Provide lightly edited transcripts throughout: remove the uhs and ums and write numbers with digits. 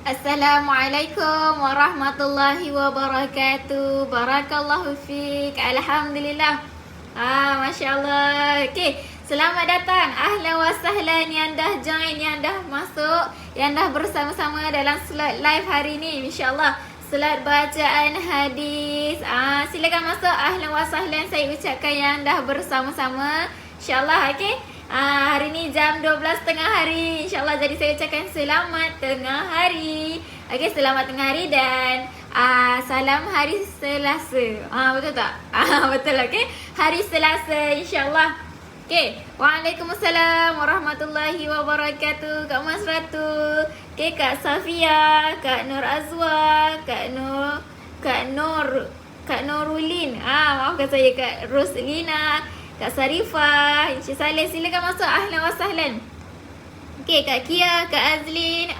Assalamualaikum warahmatullahi wabarakatuh. Barakallahu fiik. Alhamdulillah. Masya Allah. Okey, selamat datang. Ahlan wa sahlan yang dah join, yang dah masuk, yang dah bersama-sama dalam slot live hari ni. InsyaAllah slot bacaan hadis. Silakan masuk. Ahlan wa sahlan saya ucapkan yang dah bersama-sama. InsyaAllah. Okey. Hari ni jam 12 tengah hari. InsyaAllah, jadi saya ucapkan selamat tengah hari. Okey, selamat tengah hari dan salam hari Selasa. Betul tak? Betul, okey. Hari Selasa insyaAllah. Okey. Waalaikumsalam warahmatullahi wabarakatuh. Kak Mas Ratu. Okey, Kak Safia, Kak Nur Azwa, Kak Nurulin. Maafkan saya, Kak Roslina, Kak Sarifah, Encik Saleh, silakan masuk. Ahlan wa sahlan. Okey, Kak Kia, Kak Azlin.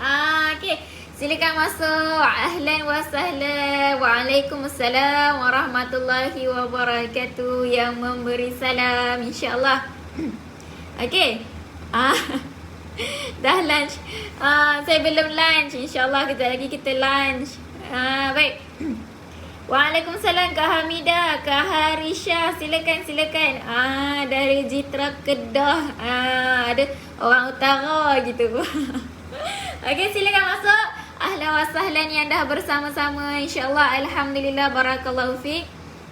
Okey, silakan masuk. Ahlan wa sahlan. Waalaikumsalam warahmatullahi wabarakatuh. Yang memberi salam insya-Allah. Okey. Dah lunch. Saya belum lunch. Insya-Allah kejap lagi kita lunch. Baik. Waalaikumsalam Kak Hamidah, Kak Harisha, silakan. Dari Jitra Kedah. Ada orang utara gitu. Okey, silakan masuk. Ahlan wa sahlan yang dah bersama-sama. InsyaAllah, alhamdulillah, barakallahu fiik.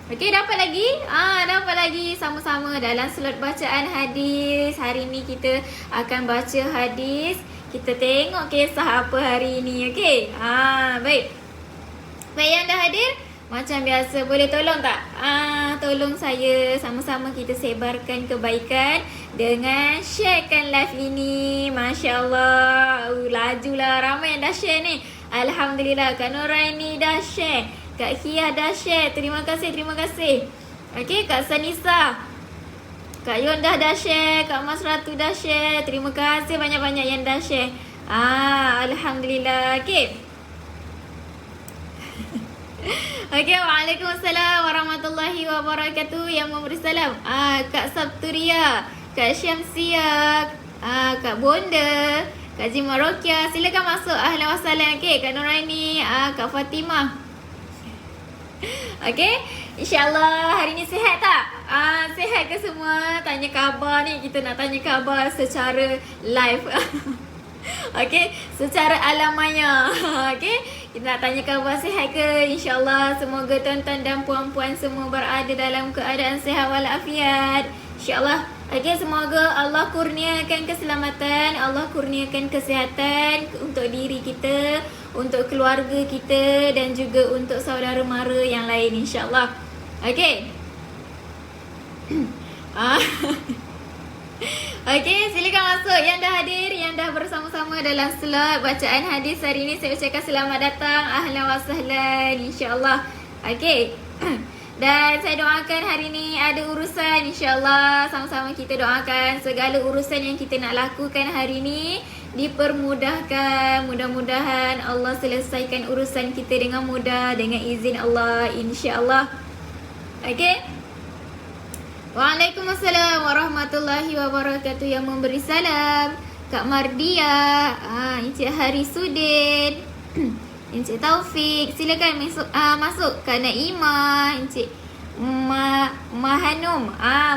Okey, dapat lagi sama-sama dalam slot bacaan hadis. Hari ni kita akan baca hadis. Kita tengok kisah apa hari ni. Okey. Baik. Baik, yang dah hadir, macam biasa, boleh tolong tak? Tolong saya sama-sama kita sebarkan kebaikan dengan sharekan live ini. Masya Allah. Lajulah, ramai yang dah share ni. Alhamdulillah. Kak Nuraini dah share, Kak Kia dah share. Terima kasih. Okey, Kak Sanisa, Kak Yon dah share, Kak Mas Ratu dah share. Terima kasih banyak-banyak yang dah share. Alhamdulillah. Okey. Okey, waalaikumsalam warahmatullahi wabarakatuh. Yang memberi salam, Kak Sabturia, Kak Syamsia, Kak Bonda, Kak Jima Rokia, silakan masuk. Ahlan wa sahlan. Okey, Kak Nuraini, Kak Fatimah. Okey, insyaAllah hari ni sihat tak? Sihat ke semua? Tanya khabar ni, kita nak tanya khabar secara live. Okey, secara alam maya. Okey, kita nak tanya khabar sihat ke? InsyaAllah semoga tuan-tuan dan puan-puan semua berada dalam keadaan sihat walafiat. InsyaAllah. Okey, semoga Allah kurniakan keselamatan, Allah kurniakan kesihatan untuk diri kita, untuk keluarga kita dan juga untuk saudara mara yang lain insyaAllah. Okey. Okey, silakan masuk yang dah hadir, yang dah bersama-sama dalam slot bacaan hadis hari ini. Saya ucapkan selamat datang. Ahlan wa sahlan insya-Allah. Okey. Dan saya doakan hari ini ada urusan, insya-Allah sama-sama kita doakan segala urusan yang kita nak lakukan hari ini dipermudahkan. Mudah-mudahan Allah selesaikan urusan kita dengan mudah dengan izin Allah insya-Allah. Okey. Waalaikumsalam warahmatullahi wabarakatuh. Yang memberi salam, Kak Mardia, Encik Harisudin, Encik Taufik, silakan masuk. Kak Naimah, Encik Mahanum,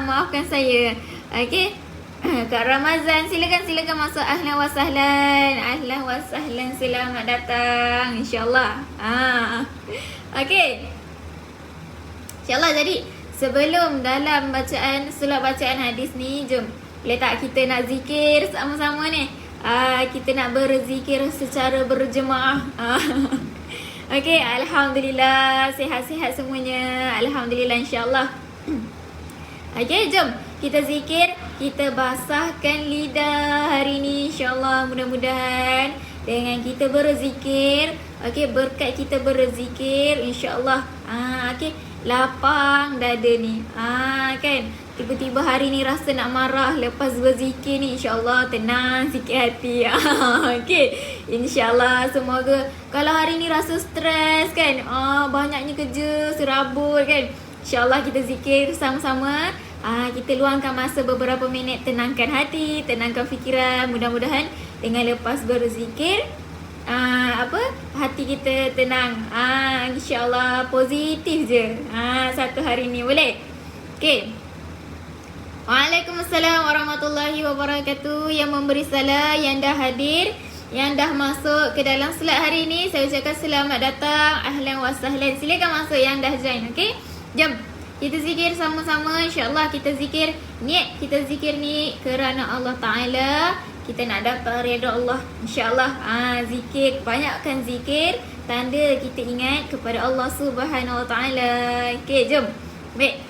maafkan saya. Okey. Kak Ramazan, silakan masuk. Ahlan wa sahlan, selamat datang insya-Allah. Okey. InsyaAllah, jadi sebelum dalam slot bacaan hadis ni, jom boleh tak kita nak zikir sama-sama ni. Kita nak berzikir secara berjemaah. Okey, alhamdulillah sihat-sihat semuanya. Alhamdulillah insya-Allah. Okey, jom kita zikir, kita basahkan lidah hari ni insya-Allah. Mudah-mudahan dengan kita berzikir, okey, berkat kita berzikir insya-Allah. Okey, lapang dada ni. Kan, tiba-tiba hari ni rasa nak marah, lepas berzikir ni insya-Allah tenang sikit hati. Okey, insya-Allah semoga kalau hari ni rasa stres kan, banyaknya kerja serabut kan, insya-Allah kita zikir sama-sama. Kita luangkan masa beberapa minit, tenangkan hati, tenangkan fikiran. Mudah-mudahan dengan lepas berzikir, hati kita tenang. InsyaAllah positif je. Satu hari ni boleh? Okay. Waalaikumsalam warahmatullahi wabarakatuh. Yang memberi salam, yang dah hadir, yang dah masuk ke dalam slot hari ni, saya ucapkan selamat datang. Ahlan wa sahlan. Silakan masuk yang dah join. Okay. Jom kita zikir sama-sama. InsyaAllah kita zikir. Niat kita zikir ni kerana Allah Ta'ala. Kita nak dapat redha Allah. InsyaAllah zikir, banyakkan zikir. Tanda kita ingat kepada Allah Subhanahu Wa Ta'ala. Okay, jom. Baik.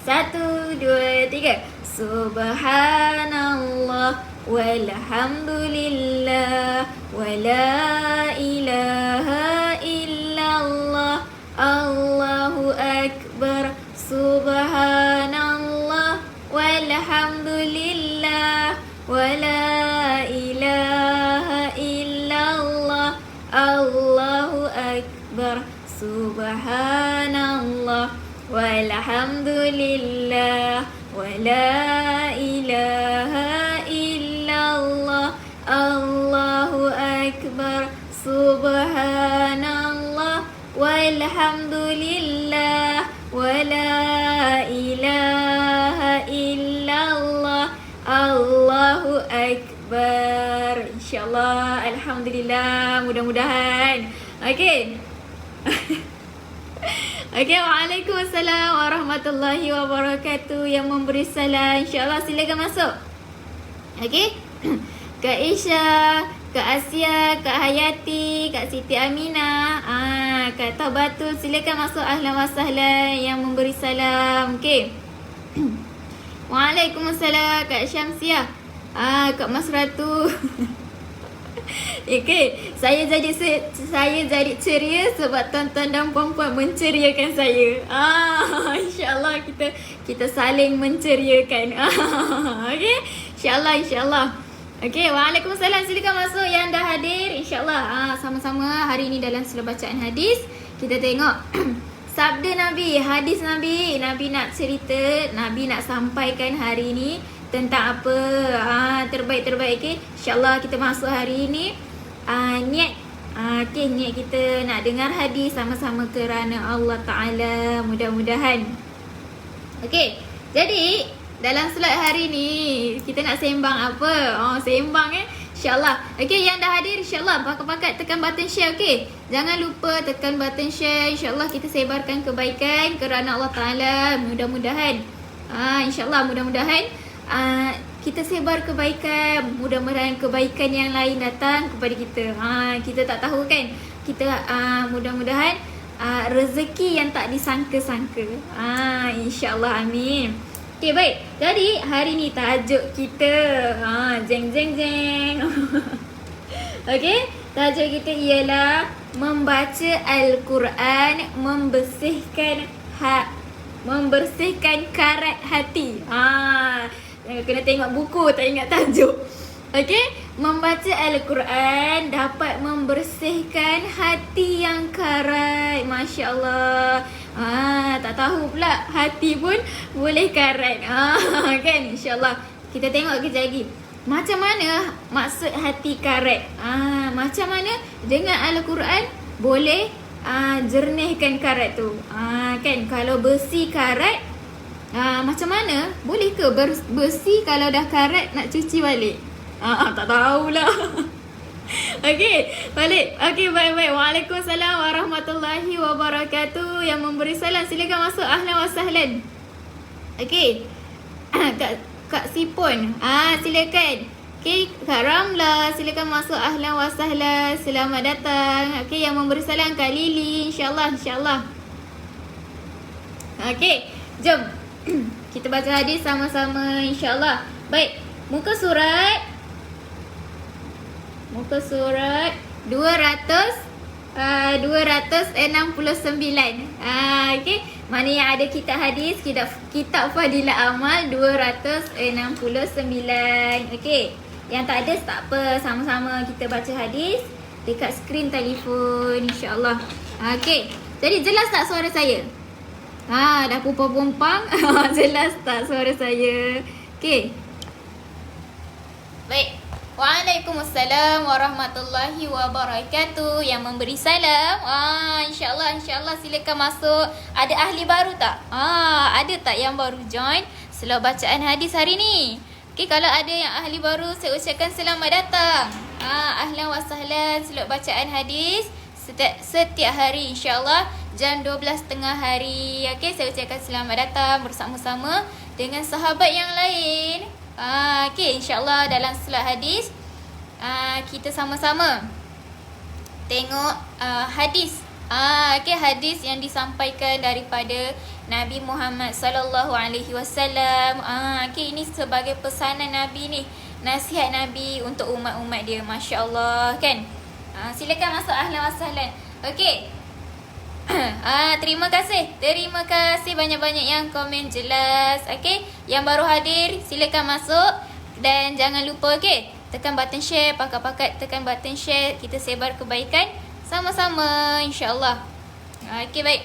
1, 2, 3. Subhanallah walhamdulillah wala ilaha illallah. Allahu Akbar. Subhanallah walhamdulillah wala ilaha illallah. Allahu Akbar. Subhanallah walhamdulillah wala ilaha illallah. Allahu Akbar. Subhanallah walhamdulillah wala ilaha illallah. Allahu Akbar. InsyaAllah. Alhamdulillah. Mudah-mudahan. Okay. Okay. Waalaikumsalam warahmatullahi wabarakatuh. Yang memberi salam, InsyaAllah silakan masuk. Okay. Kak Isha, Kak Asia, Kak Hayati, Kak Siti Aminah, Kak Tabatul, silakan masuk. Ahlan wa sahlan yang memberi salam. Okay. Waalaikumsalam Kak Syamsiah, Kak Mas Ratu. Okay, saya jadi ceria sebab tuan-tuan dan puan-puan menceriakan saya. InsyaAllah kita saling menceriakan. Okay, InsyaAllah. Okay, waalaikumsalam. Silakan masuk yang dah hadir. InsyaAllah sama-sama hari ini dalam surah bacaan hadis. Kita tengok sabda Nabi, hadis Nabi. Nabi nak cerita, Nabi nak sampaikan hari ini tentang apa? Terbaik-terbaik. Okay, InsyaAllah kita masuk hari ini. Niat niat kita nak dengar hadis sama-sama kerana Allah Ta'ala. Mudah-mudahan. Okay, jadi dalam slot hari ni kita nak sembang apa? Sembang InsyaAllah. Okay, yang dah hadir InsyaAllah pakat-pakat tekan button share. Okay, jangan lupa tekan button share. InsyaAllah kita sebarkan kebaikan kerana Allah Ta'ala. Mudah-mudahan InsyaAllah mudah-mudahan kita sebar kebaikan. Mudah-mudahan kebaikan yang lain datang kepada kita. Kita tak tahu kan. Kita mudah-mudahan rezeki yang tak disangka-sangka. InsyaAllah, amin. Okay, baik. Jadi hari ni tajuk kita jeng. Okay, tajuk kita ialah membaca Al-Quran membersihkan karat hati. Kena tengok buku, tak ingat tajuk. Okay, membaca Al-Quran dapat membersihkan hati yang karat. Masya Allah. Tak tahu pula hati pun boleh karat. Kan, InsyaAllah. Kita tengok kejap lagi. Macam mana maksud hati karat? Macam mana dengan Al-Quran boleh jernihkan karat tu. Kan, kalau bersih karat, macam mana? Boleh ke bersih kalau dah karat nak cuci balik? Tak tahulah. Okey, balik. Okey, baik-baik. Waalaikumsalam warahmatullahi wabarakatuh. Yang memberi salam silakan masuk. Ahlan wa sahlan. Okey. Kak Sipon. Silakan. Okey, Kak Ramla silakan masuk. Ahlan wa sahlan. Selamat datang. Okey, yang memberi salam Kak Lily. InsyaAllah. Okey, jom. Kita baca hadis sama-sama InsyaAllah. Baik, muka surat 269. Okey, mana yang ada kitab hadis, kitab Fadilah Amal 269. Okey, yang tak ada tak apa, sama-sama kita baca hadis dekat skrin telefon InsyaAllah. Okey, jadi jelas tak suara saya? Dah pumpang-pumpang. Jelas tak suara saya? Okey. Baik. Waalaikumsalam warahmatullahi wabarakatuh. Yang memberi salam, insyaAllah silakan masuk. Ada ahli baru tak? Ada tak yang baru join slow bacaan hadis hari ni? Okay, kalau ada yang ahli baru, saya ucapkan selamat datang. Ahlan wa sahlan, slow bacaan hadis setiap hari insyaAllah jam 12.30 hari. Okay, saya ucapkan selamat datang bersama-sama dengan sahabat yang lain. Okay, insyaAllah dalam slot hadis kita sama-sama tengok hadis. Okay, hadis yang disampaikan daripada Nabi Muhammad sallallahu alaihi wasallam. Okay, ini sebagai pesanan Nabi ni, nasihat Nabi untuk umat-umat dia. Masya-Allah kan. Silakan masuk, ahlan wa sahlan. Okay. Terima kasih banyak-banyak yang komen jelas. Okay, yang baru hadir silakan masuk dan jangan lupa, okay, tekan button share, pakat-pakat tekan button share, kita sebar kebaikan sama-sama insyaAllah. Okay, baik.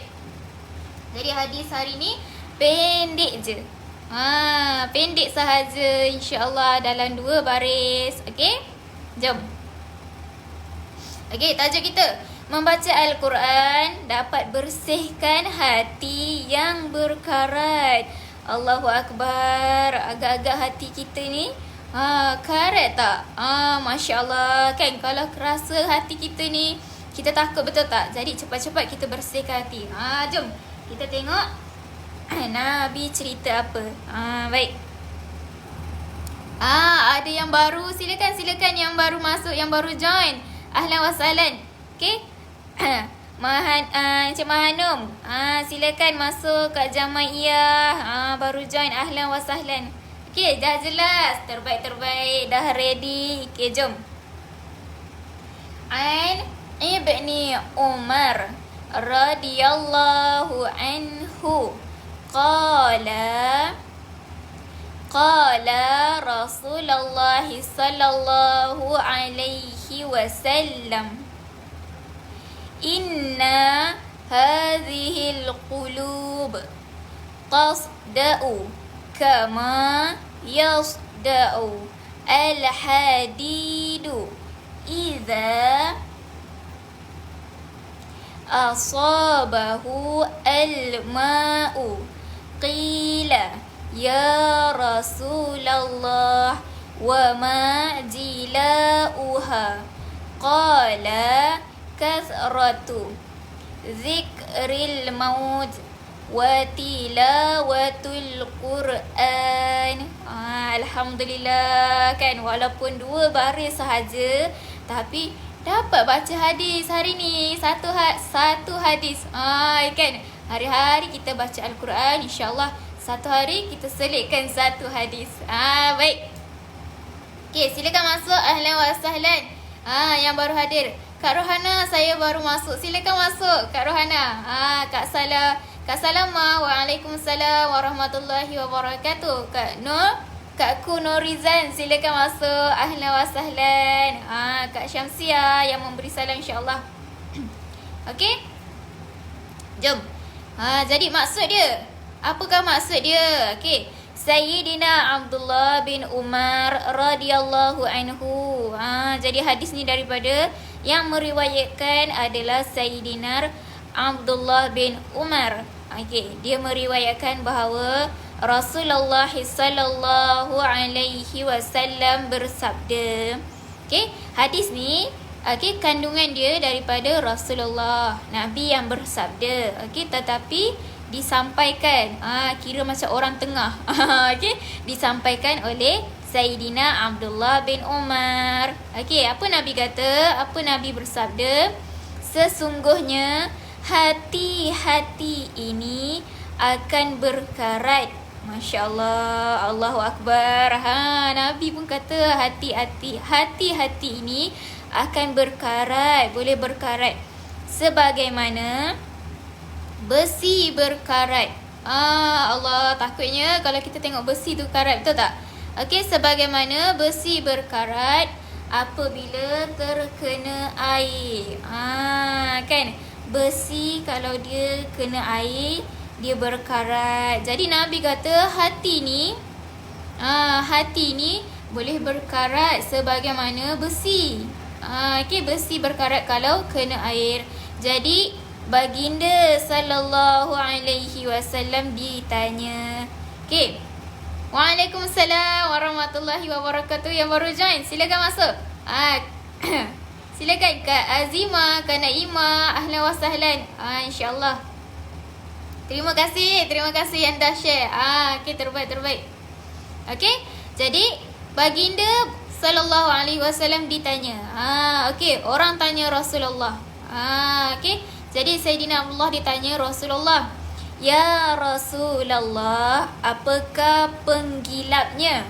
Jadi hadis hari ni pendek je, pendek sahaja insyaAllah, dalam 2 baris. Okay, jom. Okay, tajuk kita, membaca Al-Quran dapat bersihkan hati yang berkarat. Allahu Akbar. Agak-agak hati kita ni karat tak? Masya Allah kan. Kalau rasa hati kita ni, kita takut, betul tak? Jadi cepat-cepat kita bersihkan hati. Jom kita tengok Nabi cerita apa. Baik. Ada yang baru, silakan yang baru masuk, yang baru join. Ahlan wa sahlan. Okay. Encik Mahanum, silakan masuk Kak Jamaiyah, baru join, ahlan wa sahlan. Okay, dah jelas, terbaik, dah ready. Okay, jom. An Ibni Umar radhiyallahu anhu qala Rasulullah sallallahu alaihi wasallam, inna hadhil qulub tasda'u kama yasda'u al-hadidu idza asabahu al-ma'u. Qila ya Rasulullah wa ma jila'uha? Qala kathratu zikril maut wa tilawatul Quran. Alhamdulillah kan, walaupun 2 baris sahaja tapi dapat baca hadis hari ni. Satu hadis. Kan, hari-hari kita baca Al-Quran, insyaAllah satu hari kita selitkan 1 hadis. Baik. Okay, silakan masuk, ahlan wa sahlan. Yang baru hadir, Kak Rohana, saya baru masuk. Silakan masuk Kak Rohana. Kak Salama, waalaikumsalam warahmatullahi wabarakatuh. Kak Nur, Kak Ku Norizan, silakan masuk, ahlan wa sahlan. Kak Syamsia yang memberi salam insyaAllah. Okey, jom. Jadi maksud dia, apakah maksud dia? Okey, Sayyidina Abdullah bin Umar radhiyallahu anhu. Jadi hadis ni daripada yang meriwayatkan adalah Sayyidina Abdullah bin Umar. Okey, dia meriwayatkan bahawa Rasulullah sallallahu alaihi wasallam bersabda. Okey, hadis ni kandungan dia daripada Rasulullah, Nabi yang bersabda. Okey, tetapi disampaikan, kira macam orang tengah. Okey, disampaikan oleh Sayyidina Abdullah bin Umar. Okey, apa Nabi kata? Apa Nabi bersabda? Sesungguhnya hati-hati ini akan berkarat. Masya Allah, Allahu Akbar. Nabi pun kata hati-hati ini akan berkarat, boleh berkarat sebagaimana besi berkarat. Allah, takutnya kalau kita tengok besi tu karat, betul tak? Okey, sebagaimana besi berkarat apabila terkena air. Kan, besi kalau dia kena air, dia berkarat. Jadi Nabi kata hati ni boleh berkarat sebagaimana besi. Okey, besi berkarat kalau kena air. Jadi baginda sallallahu alaihi wasallam ditanya. Okey. Waalaikumsalam warahmatullahi wabarakatuh. Yang baru join, silakan masuk. Silakan Kak Azima, Kak Naima, ahlan wa sahlan. InsyaAllah. Terima kasih yang dah share. Okey, terbaik. Okey, jadi baginda sallallahu alaihi wasallam ditanya. Okey, orang tanya Rasulullah. Okey, jadi Sayyidina Abdullah ditanya Rasulullah, "Ya Rasulullah, apakah penggilapnya?"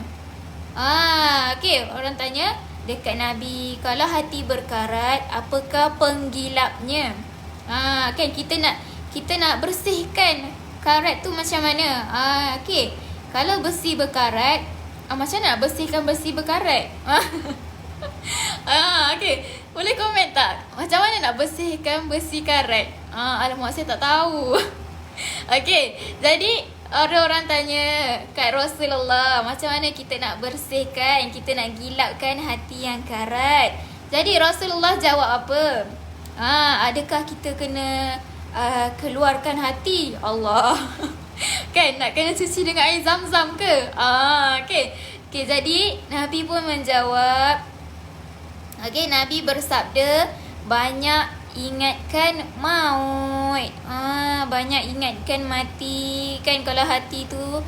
Okey, orang tanya dekat Nabi, kalau hati berkarat, apakah penggilapnya? Kan kita nak bersihkan karat tu macam mana? Okey, kalau besi berkarat, macam mana nak bersihkan besi berkarat? Okey, boleh komen tak? Macam mana nak bersihkan besi karat? Alamak, saya tak tahu. Okey, jadi ada orang tanya kat Rasulullah, macam mana kita nak bersihkan, kita nak gilapkan hati yang karat. Jadi Rasulullah jawab apa? Adakah kita kena keluarkan hati? Allah. Kan nak kena cuci dengan air zam-zam ke? Okey, jadi Nabi pun menjawab. Okey, Nabi bersabda, banyak ingatkan maut. Banyak ingatkan mati. Kan kalau hati tu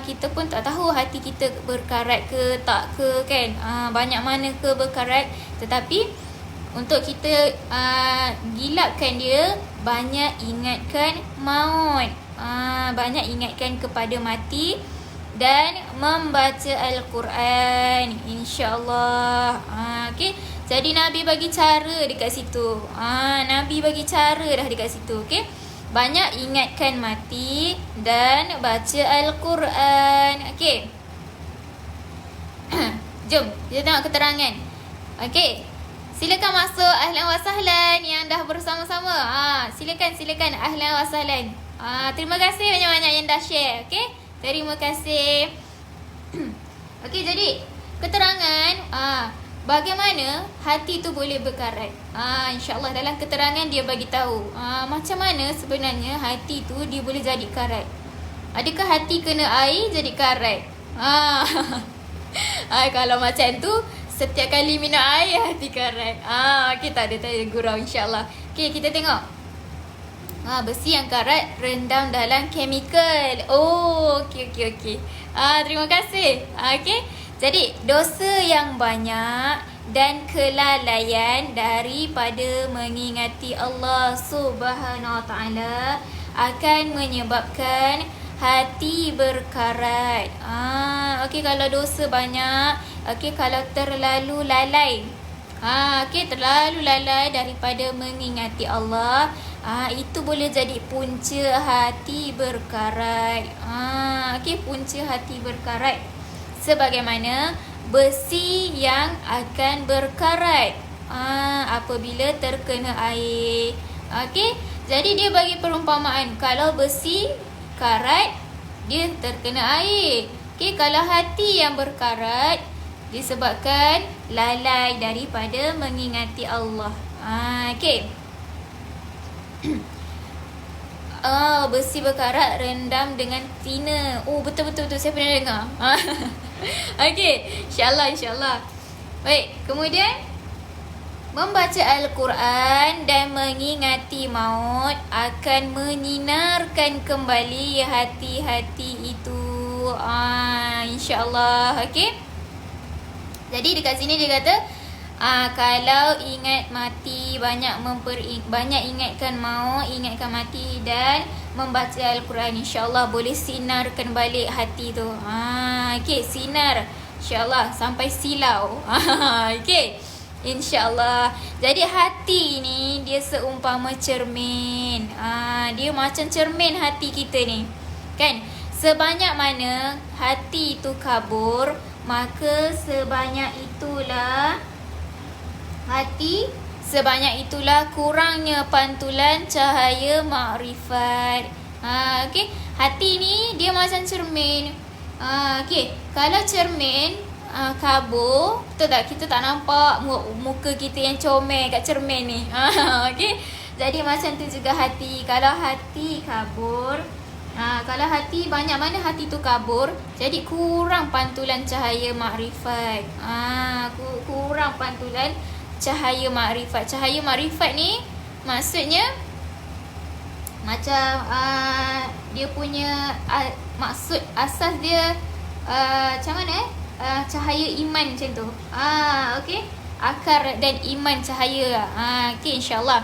kita pun tak tahu hati kita berkarat ke tak ke kan. Banyak mana ke berkarat. Tetapi untuk kita gilapkan dia, banyak ingatkan maut. Banyak ingatkan kepada mati dan membaca Al-Quran, insya-Allah. Okey, jadi Nabi bagi cara dekat situ. Nabi bagi cara dah dekat situ. Okey, banyak ingatkan mati dan baca Al-Quran. Okey. Jom kita tengok keterangan. Okey, silakan masuk, ahlan wa sahlan yang dah bersama-sama. Silakan ahlan wa sahlan. Terima kasih banyak-banyak yang dah share. Okey, terima kasih. Okey, jadi keterangan bagaimana hati tu boleh berkarat. InsyaAllah dalam keterangan dia bagi tahu macam mana sebenarnya hati tu dia boleh jadi karat. Adakah hati kena air jadi karat? Kalau macam tu, setiap kali minum air hati karat. Okey, tak ada gurau, insyaAllah. Okey, kita tengok. Besi yang karat rendam dalam chemical. Okey. Terima kasih. Okey, jadi dosa yang banyak dan kelalaian daripada mengingati Allah Subhanahu Wa Taala akan menyebabkan hati berkarat. Okey, kalau dosa banyak, okey, kalau terlalu lalai. Okey, terlalu lalai daripada mengingati Allah, itu boleh jadi punca hati berkarat. Okey, punca hati berkarat. Sebagaimana besi yang akan berkarat apabila terkena air. Okey, jadi dia bagi perumpamaan. Kalau besi karat, dia terkena air. Okey, kalau hati yang berkarat disebabkan lalai daripada mengingati Allah. Okey. Besi berkarat rendam dengan tina. Betul. Saya pernah dengar. Okey, insyaAllah. Baik, kemudian membaca Al-Quran dan mengingati maut akan menyinarkan kembali hati-hati itu. InsyaAllah. Okey. Jadi dekat sini dia kata, kalau ingat mati, banyak ingatkan maut, ingatkan mati dan membaca Al-Quran, insyaAllah boleh sinarkan balik hati tu. Okey, sinar insyaAllah sampai silau. Okey, insyaAllah. Jadi hati ni dia seumpama cermin. Dia macam cermin hati kita ni, kan? Sebanyak mana hati tu kabur, maka sebanyak itulah kurangnya pantulan cahaya makrifat. Okey, hati ni dia macam cermin. Okey, kalau cermin kabur. Betul tak? Kita tak nampak muka kita yang comel kat cermin ni. Okay. Jadi macam tu juga hati. Kalau hati kabur, kalau hati banyak mana hati tu kabur, jadi kurang pantulan cahaya makrifat. Kurang pantulan cahaya makrifat. Cahaya makrifat ni maksudnya macam dia punya maksud asas dia macam mana cahaya iman macam tu. Okey. Akar dan iman cahaya. Okey, insya-Allah.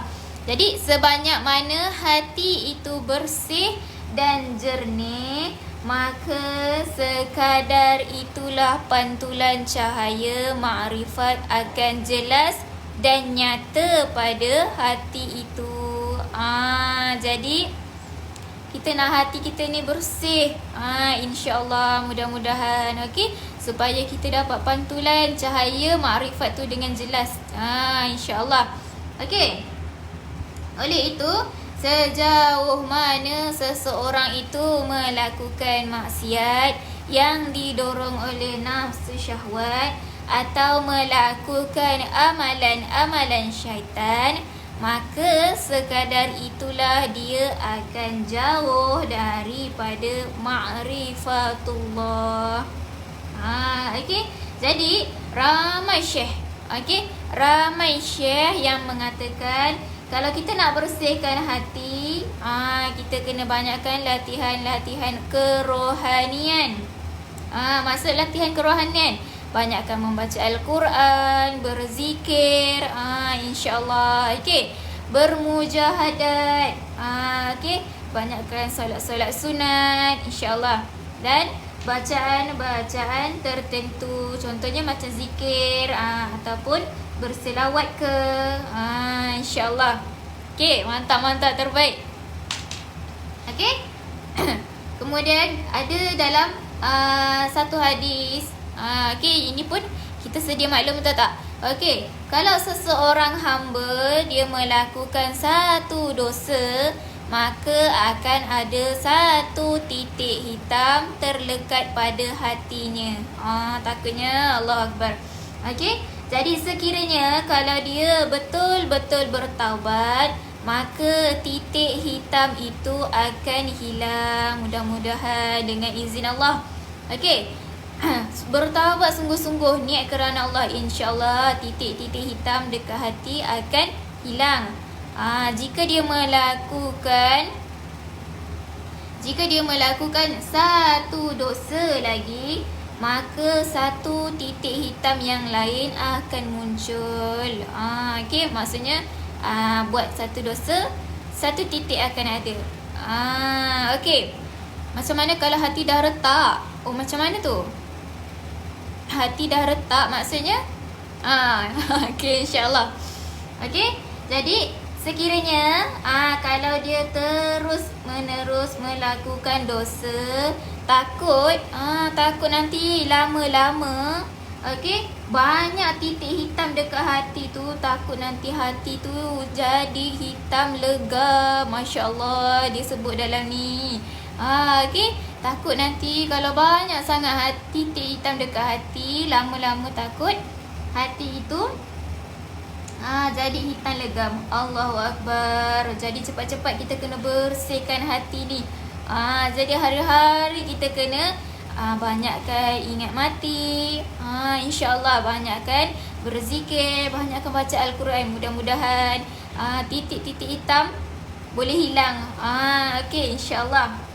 Jadi sebanyak mana hati itu bersih dan jernih, maka sekadar itulah pantulan cahaya makrifat akan jelas dan nyata pada hati itu. Jadi kita nak hati kita ni bersih. InsyaAllah, mudah-mudahan. Okey, supaya kita dapat pantulan cahaya makrifat tu dengan jelas. InsyaAllah. Okey. Oleh itu, sejauh mana seseorang itu melakukan maksiat yang didorong oleh nafsu syahwat atau melakukan amalan-amalan syaitan, maka sekadar itulah dia akan jauh daripada ma'rifatullah. Okey. Jadi ramai syekh, ramai syekh yang mengatakan kalau kita nak bersihkan hati, kita kena banyakkan latihan-latihan kerohanian. Maksud latihan kerohanian, banyakkan membaca Al-Quran, berzikir, insya-Allah. Okey, bermujahadat. Okey, banyakkan solat-solat sunat, insya-Allah. Dan bacaan-bacaan tertentu, contohnya macam zikir ataupun berselawat ke, insya-Allah. Okey, mantap-mantap, terbaik. Okey. Kemudian ada dalam satu hadis. Okey, ini pun kita sedia maklum, betul tak? Okey, kalau seseorang hamba dia melakukan satu dosa, maka akan ada satu titik hitam terlekat pada hatinya. Takutnya, Allah Akbar. Okey, jadi sekiranya kalau dia betul-betul bertaubat, maka titik hitam itu akan hilang, mudah-mudahan dengan izin Allah. Okey. Bertaubat sungguh-sungguh, niat kerana Allah, insya-Allah titik-titik hitam dekat hati akan hilang. Jika dia melakukan satu dosa lagi, maka satu titik hitam yang lain akan muncul. Okey, maksudnya buat satu dosa, satu titik akan ada. Okey. Macam mana kalau hati dah retak? Macam mana tu? Hati dah retak maksudnya? Okey, insya-Allah. Okey. Jadi sekiranya kalau dia terus menerus melakukan dosa, takut nanti lama-lama, okey, banyak titik hitam dekat hati tu, takut nanti hati tu jadi hitam lega. Masya-Allah disebut dalam ni. Okey, takut nanti kalau banyak sangat titik hitam dekat hati, lama-lama takut hati itu jadi hitam legam. Allahu Akbar. Jadi cepat-cepat kita kena bersihkan hati ni. Jadi hari-hari kita kena banyakkan ingat mati, insya-Allah banyakkan berzikir, banyakkan baca Al-Quran. Mudah-mudahan titik-titik hitam boleh hilang. Okey, insya-Allah.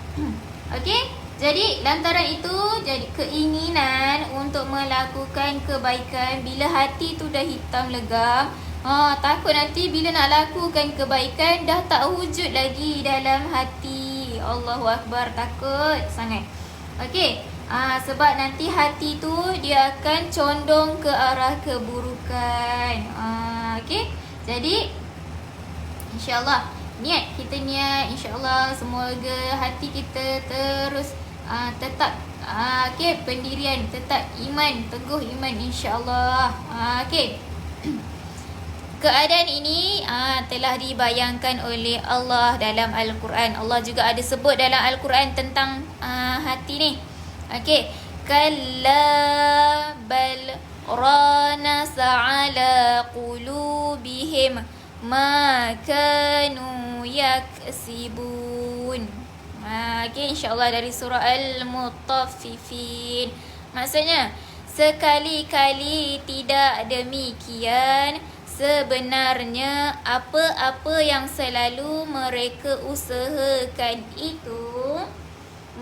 Okey, jadi lantaran itu, jadi keinginan untuk melakukan kebaikan bila hati tu dah hitam legam, takut nanti bila nak lakukan kebaikan dah tak wujud lagi dalam hati. Allahu Akbar, takut sangat. Okey, sebab nanti hati tu dia akan condong ke arah keburukan. Okey, jadi insya-Allah kita niat, insya-Allah semoga hati kita terus tetap okey, pendirian, tetap iman, teguh iman, insya-Allah. Okey. Keadaan ini telah dibayangkan oleh Allah dalam Al-Quran. Allah juga ada sebut dalam Al-Quran tentang hati ni. Okey, kalla bal ranasa ala qulubihim ma kanu yaksibun. Okay, insyaAllah dari surah Al-Mutaffifin. Maksudnya, sekali-kali tidak demikian, sebenarnya apa-apa yang selalu mereka usahakan itu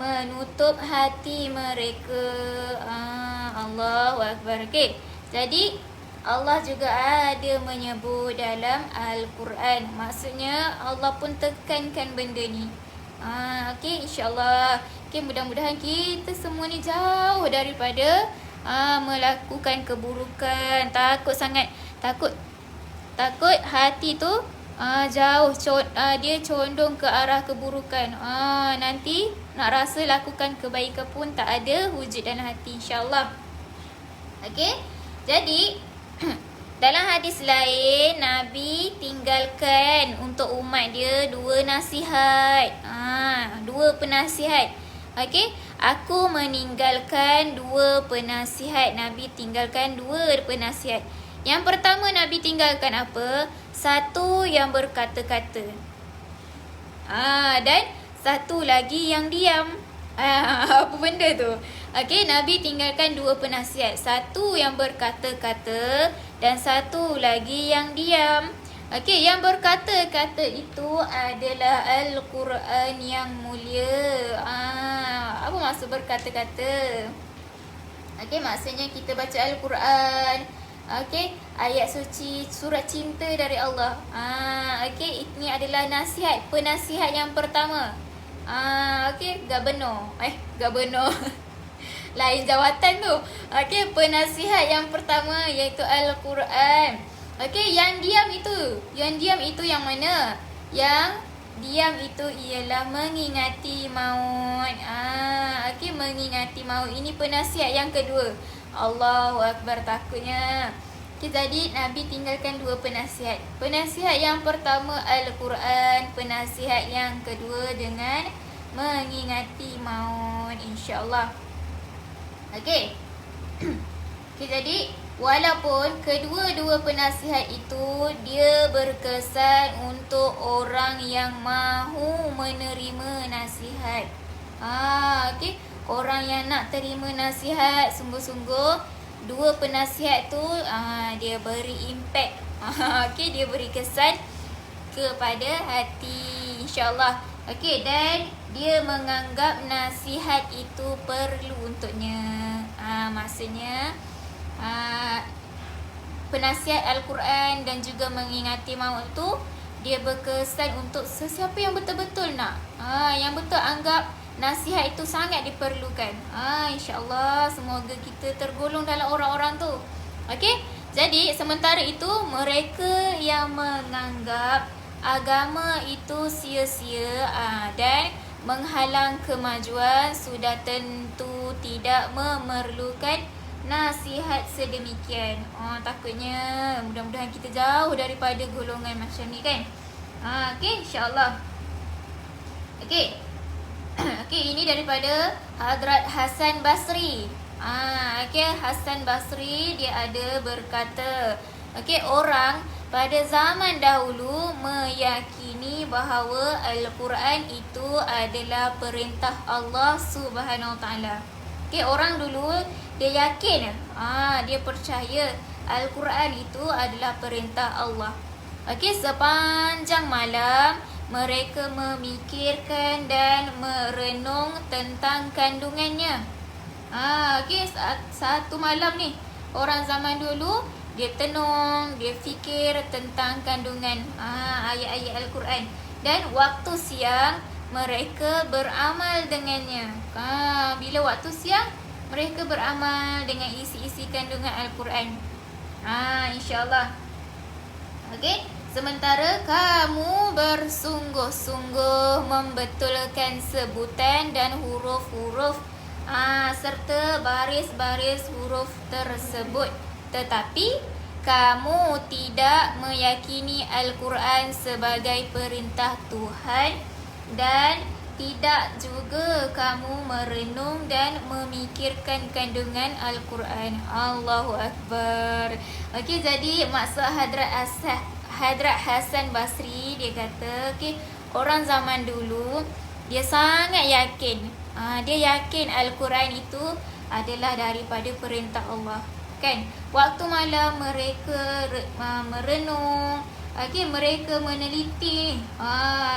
menutup hati mereka. Allahu Akbar. Okay, jadi Allah juga ada menyebut dalam Al-Quran. Maksudnya Allah pun tekankan benda ni. Okay, insyaAllah. Okay, mudah-mudahan kita semua ni jauh daripada melakukan keburukan. Takut sangat. Takut hati tu jauh. Dia condong ke arah keburukan. Nanti nak rasa lakukan kebaikan pun tak ada wujud dalam hati, insyaAllah. Okay, jadi dalam hadis lain, Nabi tinggalkan untuk umat dia dua nasihat. Dua penasihat. Okey, aku meninggalkan dua penasihat. Nabi tinggalkan dua penasihat. Yang pertama, Nabi tinggalkan apa? Satu yang berkata-kata. Dan satu lagi yang diam. Apa benda tu? Okey, Nabi tinggalkan dua penasihat. Satu yang berkata-kata dan satu lagi yang diam. Okey, yang berkata-kata itu adalah Al-Quran yang mulia. Apa maksud berkata-kata? Okey, maksudnya kita baca Al-Quran. Okey, ayat suci, surat cinta dari Allah. Okey, ini adalah nasihat, penasihat yang pertama. Okey, gubernur. Gubernur. Lain jawatan tu. Okey, penasihat yang pertama iaitu Al-Quran. Okey, yang diam itu yang mana? Yang diam itu ialah mengingati maut. Okey, mengingati maut. Ini penasihat yang kedua. Allahu Akbar, takutnya. Okay, jadi Nabi tinggalkan dua penasihat. Penasihat yang pertama Al-Quran, penasihat yang kedua dengan mengingati maut, insya-Allah. Okey. Okay, jadi walaupun kedua-dua penasihat itu dia berkesan untuk orang yang mahu menerima nasihat. Okey, orang yang nak terima nasihat sungguh-sungguh, dua penasihat tu dia beri impact. Okey, dia beri kesan kepada hati, insya-Allah. Okey, dan dia menganggap nasihat itu perlu untuknya. Maksudnya penasihat Al-Quran dan juga mengingati maut tu dia berkesan untuk sesiapa yang betul-betul nak, yang betul anggap nasihat itu sangat diperlukan. InsyaAllah semoga kita tergolong dalam orang-orang tu. Okey, jadi sementara itu mereka yang menganggap agama itu sia-sia dan menghalang kemajuan sudah tentu tidak memerlukan nasihat sedemikian. Takutnya mudah-mudahan kita jauh daripada golongan macam ni kan. Okey, insya-Allah. Okey. Okey, ini daripada Hadrat Hasan Basri. Okey, Hasan Basri dia ada berkata, okey, orang pada zaman dahulu meyakini bahawa Al-Quran itu adalah perintah Allah Subhanahu Wa Taala. Okey, orang dulu dia yakin, dia percaya Al-Quran itu adalah perintah Allah. Okey, sepanjang malam mereka memikirkan dan merenung tentang kandungannya. Okey, satu malam ni orang zaman dulu dia tenung, dia fikir tentang kandungan ayat-ayat Al-Quran. Dan waktu siang mereka beramal dengannya. Bila waktu siang mereka beramal dengan isi-isi kandungan Al-Quran. InsyaAllah. Okey, sementara kamu bersungguh-sungguh membetulkan sebutan dan huruf-huruf serta baris-baris huruf tersebut, tetapi kamu tidak meyakini Al-Quran sebagai perintah Tuhan dan Tidak juga kamu merenung dan memikirkan kandungan Al-Quran. Allahu Akbar. Okey, jadi maksud Hadrat Hasan Basri, dia kata, okey, orang zaman dulu dia sangat yakin. Dia yakin Al-Quran itu adalah daripada perintah Allah. Kan? Waktu malam mereka merenung. Okey, mereka meneliti,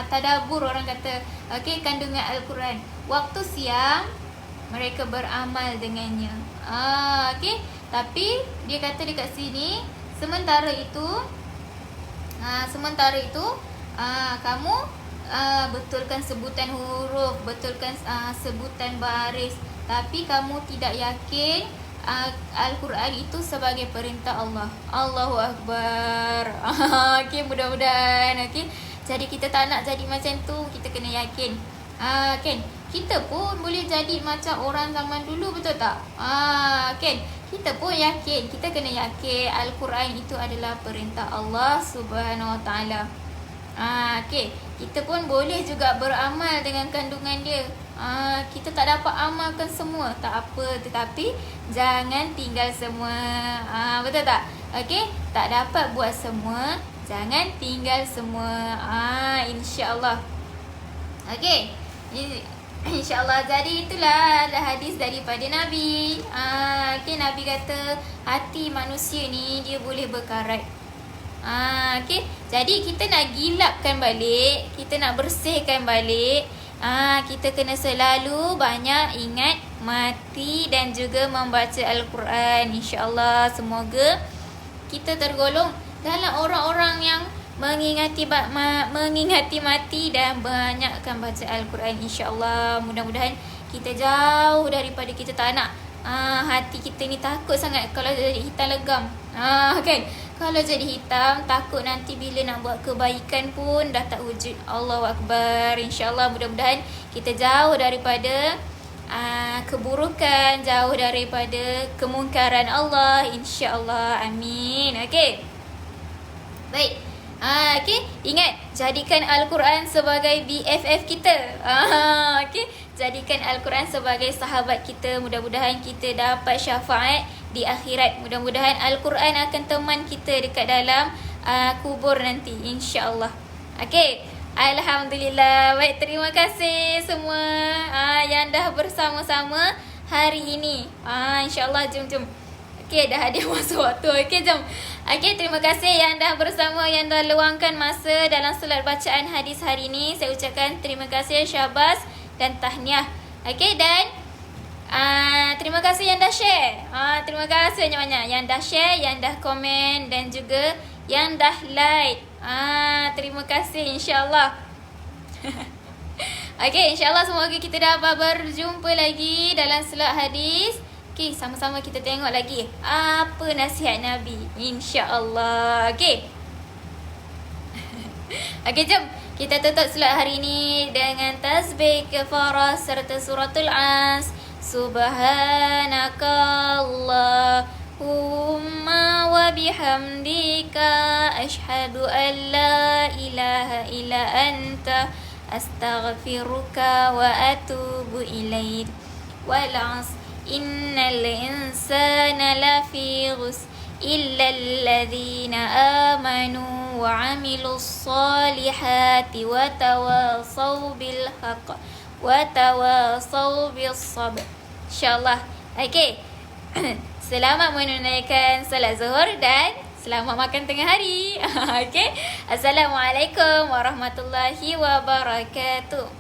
tadabbur orang kata, okey, kandungan Al-Quran. Waktu siang mereka beramal dengannya. Okey, tapi dia kata dekat sini, sementara itu kamu betulkan sebutan huruf, betulkan sebutan baris, tapi kamu tidak yakin Al-Quran itu sebagai perintah Allah. Allahu Akbar. Okey, mudah-mudahan. Okey, jadi kita tak nak jadi macam tu, kita kena yakin. Kan, kita pun boleh jadi macam orang zaman dulu, betul tak? Kan, kita pun yakin, kita kena yakin Al-Quran itu adalah perintah Allah Subhanahu Wa Taala. Okay, kita pun boleh juga beramal dengan kandungan dia. Kita tak dapat amalkan semua, tak apa, tetapi jangan tinggal semua. Betul tak? Okay, tak dapat buat semua, jangan tinggal semua. InsyaAllah. Okay, InsyaAllah. Jadi itulah hadis daripada Nabi. Okay, Nabi kata hati manusia ni dia boleh berkarat. Okay, jadi kita nak gilapkan balik, kita nak bersihkan balik. Kita kena selalu banyak ingat mati dan juga membaca Al-Quran. InsyaAllah, semoga kita tergolong dalam orang-orang yang mengingati mati dan banyakkan baca Al-Quran. InsyaAllah, mudah-mudahan kita jauh daripada kita tak nak hati kita ni takut sangat kalau jadi hitam legam. Kan, kalau jadi hitam, takut nanti bila nak buat kebaikan pun dah tak wujud. Allahu Akbar. InsyaAllah, mudah-mudahan kita jauh daripada keburukan, jauh daripada kemungkaran Allah. InsyaAllah. Amin. Okay, baik. Okay, ingat, jadikan Al-Quran sebagai BFF kita. Okay, jadikan Al-Quran sebagai sahabat kita. Mudah-mudahan kita dapat syafaat di akhirat. Mudah-mudahan Al-Quran akan teman kita dekat dalam kubur nanti, insya-Allah. Okay, alhamdulillah. Baik, terima kasih semua yang dah bersama-sama hari ini. InsyaAllah, jom. Okay, dah ada masa waktu. Okay, jom. Okay, terima kasih yang dah bersama, yang dah luangkan masa dalam solat bacaan hadis hari ini. Saya ucapkan terima kasih, syabas dan tahniah. Okay, dan terima kasih yang dah share. Terima kasih banyak-banyak yang dah share, yang dah komen dan juga yang dah like. Terima kasih, insyaAllah. Okay, insyaAllah semoga kita dapat berjumpa lagi dalam solat hadis. Okay, sama-sama kita tengok lagi apa nasihat Nabi, insya-Allah. Okay. Okay, jom kita tutup solat hari ini dengan tasbih kafarah serta suratul As. Subhanakallahumma wa bihamdika asyhadu an la ilaha illa anta astaghfiruka wa atubu ilaik. Wal 'asr innal insana lafi ghusr illa alladhina amanu wa 'amilus solihati wa tawasaw bil haqq wa tawasaw bis sabr. InsyaAllah. Okay. Selamat menunaikan solat zuhur dan selamat makan tengah hari. Okay. Assalamualaikum warahmatullahi wabarakatuh.